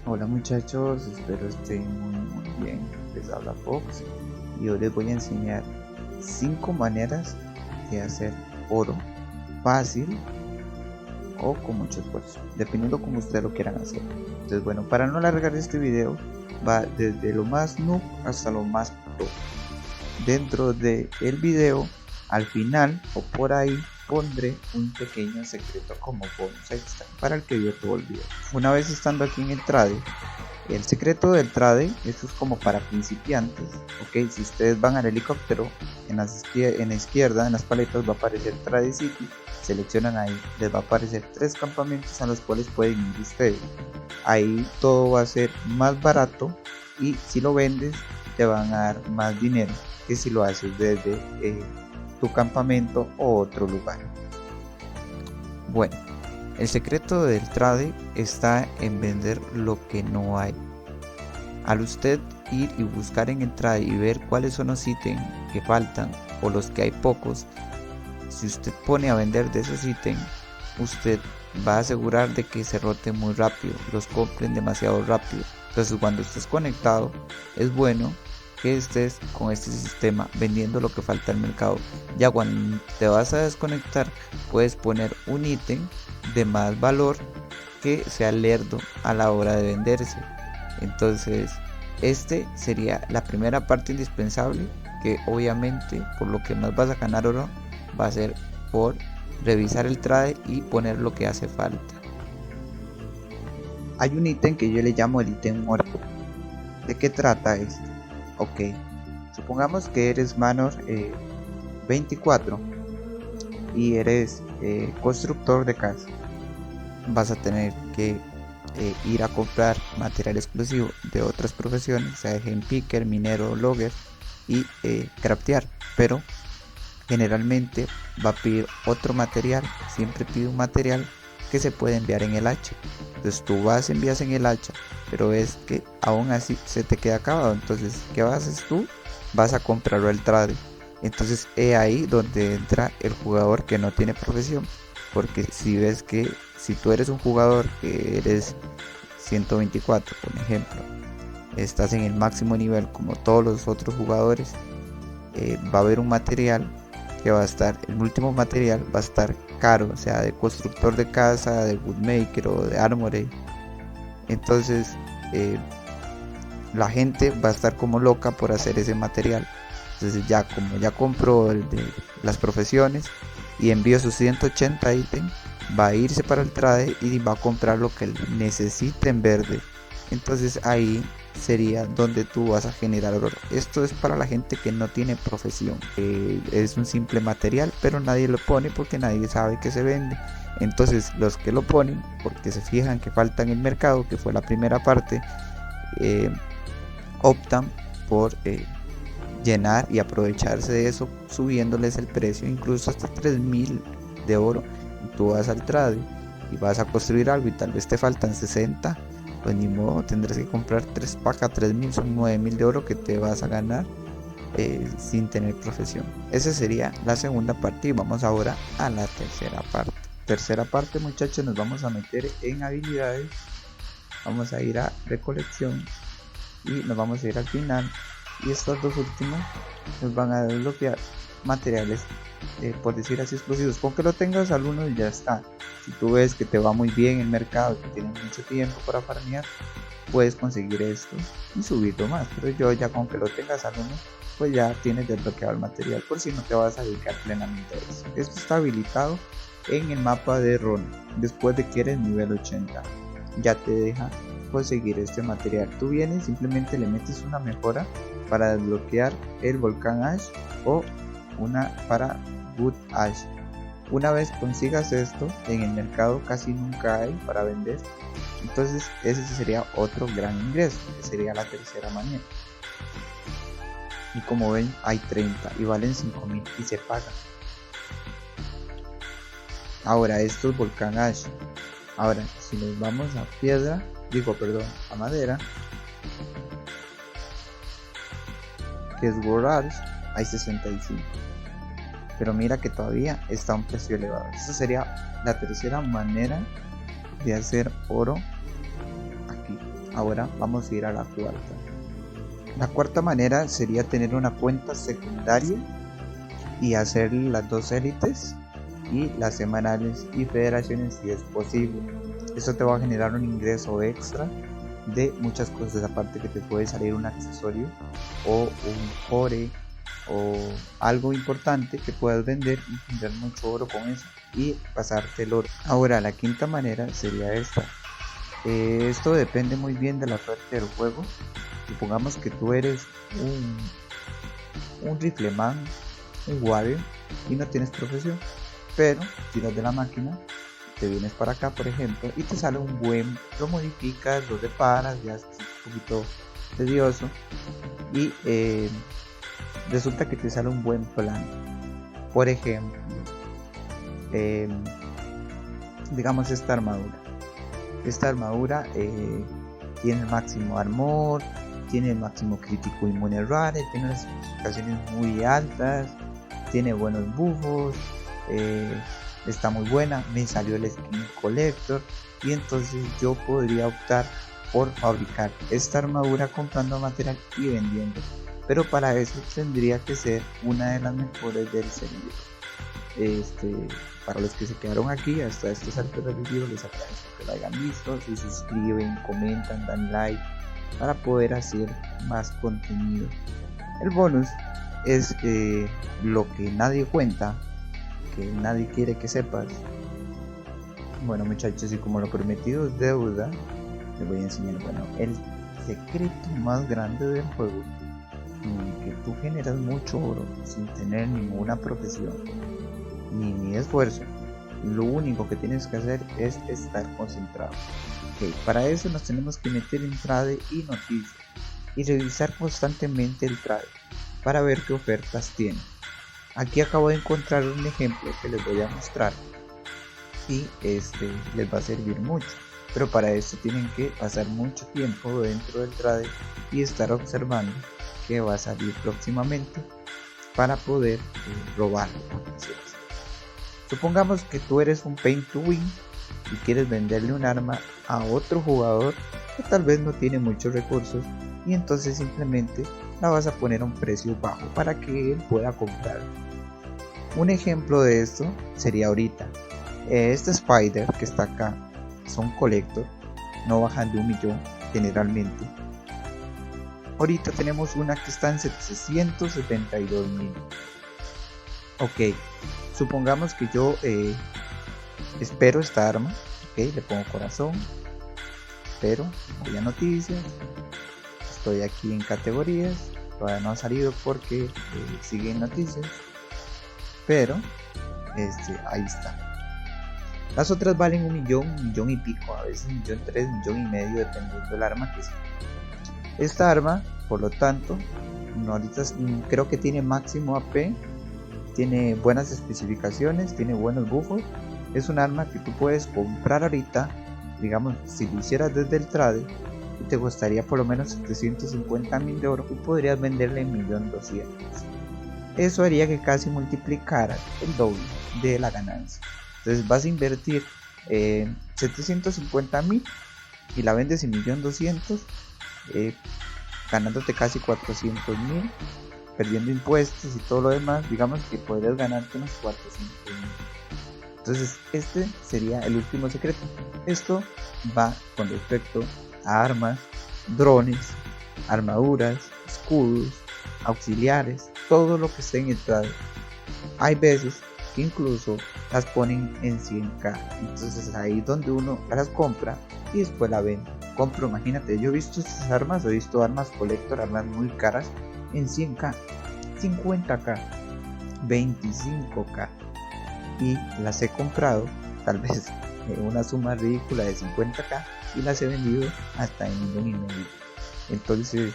Hola muchachos, espero estén muy bien. Les habla Fox y hoy les voy a enseñar 5 maneras de hacer oro fácil o con mucho esfuerzo, dependiendo como ustedes lo quieran hacer. Entonces bueno, para no alargar este video, va desde lo más noob hasta lo más pro. Dentro del video, al final o por ahí, pondré un pequeño secreto como bonus extra para el que vio todo el video. Una vez estando aquí en el trade, el secreto del trade, esto es como para principiantes, ok. Si ustedes van al helicóptero, en la izquierda, en las paletas va a aparecer Trade City, seleccionan ahí, les va a aparecer 3 campamentos a los cuales pueden ir ustedes. Ahí todo va a ser más barato y si lo vendes te van a dar más dinero que si lo haces desde tu campamento o otro lugar. Bueno, el secreto del trade está en vender lo que no hay. Al usted ir y buscar en el trade y ver cuáles son los ítems que faltan o los que hay pocos, si usted pone a vender de esos ítems, usted va a asegurar de que se rote muy rápido, los compren demasiado rápido. Entonces cuando estés conectado, es bueno que estés con este sistema vendiendo lo que falta al mercado. Ya cuando te vas a desconectar, puedes poner un ítem de más valor que sea lerdo a la hora de venderse. Entonces este sería la primera parte indispensable, que obviamente por lo que más vas a ganar oro va a ser por revisar el trade y poner lo que hace falta. Hay un ítem que yo le llamo el ítem morado. ¿De qué trata esto? Ok, supongamos que eres Manor 24 y eres constructor de casa. Vas a tener que ir a comprar material exclusivo de otras profesiones, sea picker, minero, logger y craftear, pero generalmente va a pedir otro material, siempre pide un material que se puede enviar en el hacha. Entonces tú vas, envías en el hacha, pero ves que aún así se te queda acabado. Entonces, ¿qué haces tú? Vas a comprarlo al trade. Entonces es ahí donde entra el jugador que no tiene profesión, porque si ves que si tú eres un jugador que eres 124, por ejemplo, estás en el máximo nivel como todos los otros jugadores, va a haber un material que va a estar, el último material va a estar caro, o sea, de constructor de casa, de woodmaker o de armory. Entonces la gente va a estar como loca por hacer ese material. Entonces ya como ya compró el de las profesiones y envió sus 180 ítems, va a irse para el trade y va a comprar lo que necesite en verde. Entonces ahí sería donde tú vas a generar oro. Esto es para la gente que no tiene profesión. Es un simple material, pero nadie lo pone porque nadie sabe que se vende. Entonces los que lo ponen, porque se fijan que falta en el mercado, que fue la primera parte, optan por llenar y aprovecharse de eso, subiéndoles el precio incluso hasta 3000 de oro. Y tú vas al trade y vas a construir algo y tal vez te faltan 60, pues ni modo, tendrás que comprar 3 pacas, 3000 son 9000 de oro que te vas a ganar sin tener profesión. Esa sería la segunda parte y vamos ahora a la tercera parte. Tercera parte, muchachos, nos vamos a meter en habilidades, vamos a ir a recolección y nos vamos a ir al final, y estas dos últimas nos van a desbloquear materiales por decir así exclusivos. Con que lo tengas al 1 y ya está. Si tú ves que te va muy bien el mercado, que tienes mucho tiempo para farmear, puedes conseguir esto y subirlo más, pero yo ya con que lo tengas al 1 pues ya tienes desbloqueado el material, por si no te vas a dedicar plenamente a eso. Esto está habilitado en el mapa de Ron. Después de que eres nivel 80 ya te deja conseguir este material. Tú vienes, simplemente le metes una mejora para desbloquear el volcán ash o una para wood ash. Una vez consigas esto, en el mercado casi nunca hay para vender, entonces ese sería otro gran ingreso, que sería la tercera manera. Y como ven, hay 30 y valen 5000 y se pagan. Ahora esto es volcán ash. Ahora si nos vamos a a madera, que es World Ash, hay 65, pero mira que todavía está a un precio elevado. Esa sería la tercera manera de hacer oro aquí. Ahora vamos a ir a la cuarta. La cuarta manera sería tener una cuenta secundaria y hacer las 2 élites y las semanales y federaciones si es posible. Esto te va a generar un ingreso extra de muchas cosas, aparte que te puede salir un accesorio o un core o algo importante que puedas vender y generar mucho oro con eso y pasarte el oro. Ahora la quinta manera sería esta. Esto depende muy bien de la suerte del juego. Supongamos que tú eres un rifleman, un warrior y no tienes profesión, pero tiras de la máquina, te vienes para acá por ejemplo y te sale un buen, lo modificas, lo reparas, ya es un poquito tedioso y resulta que te sale un buen plan. Por ejemplo, digamos esta armadura tiene el máximo armor, tiene el máximo crítico inmune rare, tiene unas especificaciones muy altas, tiene buenos buffos, está muy buena, me salió el skin collector y entonces yo podría optar por fabricar esta armadura comprando material y vendiendo, pero para eso tendría que ser una de las mejores del servidor. Para los que se quedaron aquí hasta estos altos del video, les agradezco que lo hayan visto, se suscriben, comentan, dan like para poder hacer más contenido. El bonus es lo que nadie cuenta, que nadie quiere que sepas. Bueno muchachos, y como lo prometido es deuda, les voy a enseñar el secreto más grande del juego, en que tú generas mucho oro sin tener ninguna profesión ni esfuerzo. Lo único que tienes que hacer es estar concentrado. Para eso nos tenemos que meter en trade y noticias y revisar constantemente el trade para ver qué ofertas tiene. Aquí acabo de encontrar un ejemplo que les voy a mostrar y les va a servir mucho, pero para esto tienen que pasar mucho tiempo dentro del trade y estar observando qué va a salir próximamente para poder robarlo. Supongamos que tú eres un pay to win y quieres venderle un arma a otro jugador que tal vez no tiene muchos recursos y entonces simplemente la vas a poner a un precio bajo para que él pueda comprar. Un ejemplo de esto sería ahorita. Este Spider que está acá son collector, no bajan de 1 millón generalmente. Ahorita tenemos una que está en 772.000. Ok, supongamos que yo espero esta arma, le pongo corazón, pero voy a noticias, estoy aquí en categorías, todavía no ha salido porque siguen noticias, pero ahí está. Las otras valen 1 millón y pico, a veces 1.300.000, 1.500.000 dependiendo del arma que sea. Esta arma, por lo tanto, ahorita creo que tiene máximo AP, tiene buenas especificaciones, tiene buenos buffos. Es un arma que tú puedes comprar ahorita, digamos, si lo hicieras desde el trade, te costaría por lo menos 750.000 de oro y podrías venderle en 1.200.000. Eso haría que casi multiplicara el doble de la ganancia. Entonces vas a invertir 750.000 y la vendes en 1.200.000, ganándote casi 400.000, perdiendo impuestos y todo lo demás. Digamos que podrías ganarte unos 400.000. Entonces este sería el último secreto. Esto va con respecto a armas, drones, armaduras, escudos, auxiliares, todo lo que esté en el trade. Hay veces que incluso las ponen en 100k, entonces ahí es donde uno las compra y después la vende. Compro, imagínate, yo he visto estas armas, he visto armas collector, armas muy caras en 100k, 50k, 25k y las he comprado tal vez en una suma ridícula de 50k y las he vendido hasta en 1.500.000. Entonces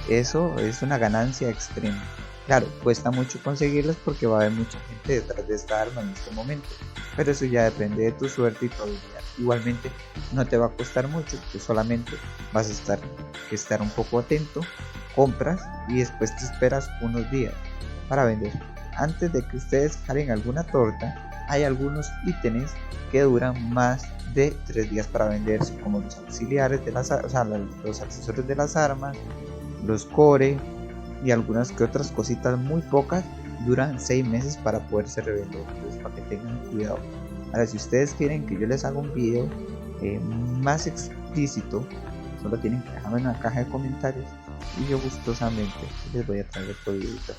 eso es una ganancia extrema. Claro, cuesta mucho conseguirlas porque va a haber mucha gente detrás de esta arma en este momento, pero eso ya depende de tu suerte y tu habilidad. Igualmente no te va a costar mucho, tú solamente vas a estar un poco atento, compras y después te esperas unos días para vender. Antes de que ustedes jalen alguna torta, hay algunos ítems que duran más de 3 días para venderse, como los auxiliares de las, o sea, los accesorios de las armas, los core y algunas que otras cositas muy pocas duran 6 meses para poderse revender. Entonces, para que tengan cuidado. Ahora, si ustedes quieren que yo les haga un video más explícito, solo tienen que dejarme en la caja de comentarios y yo gustosamente les voy a traer otro video.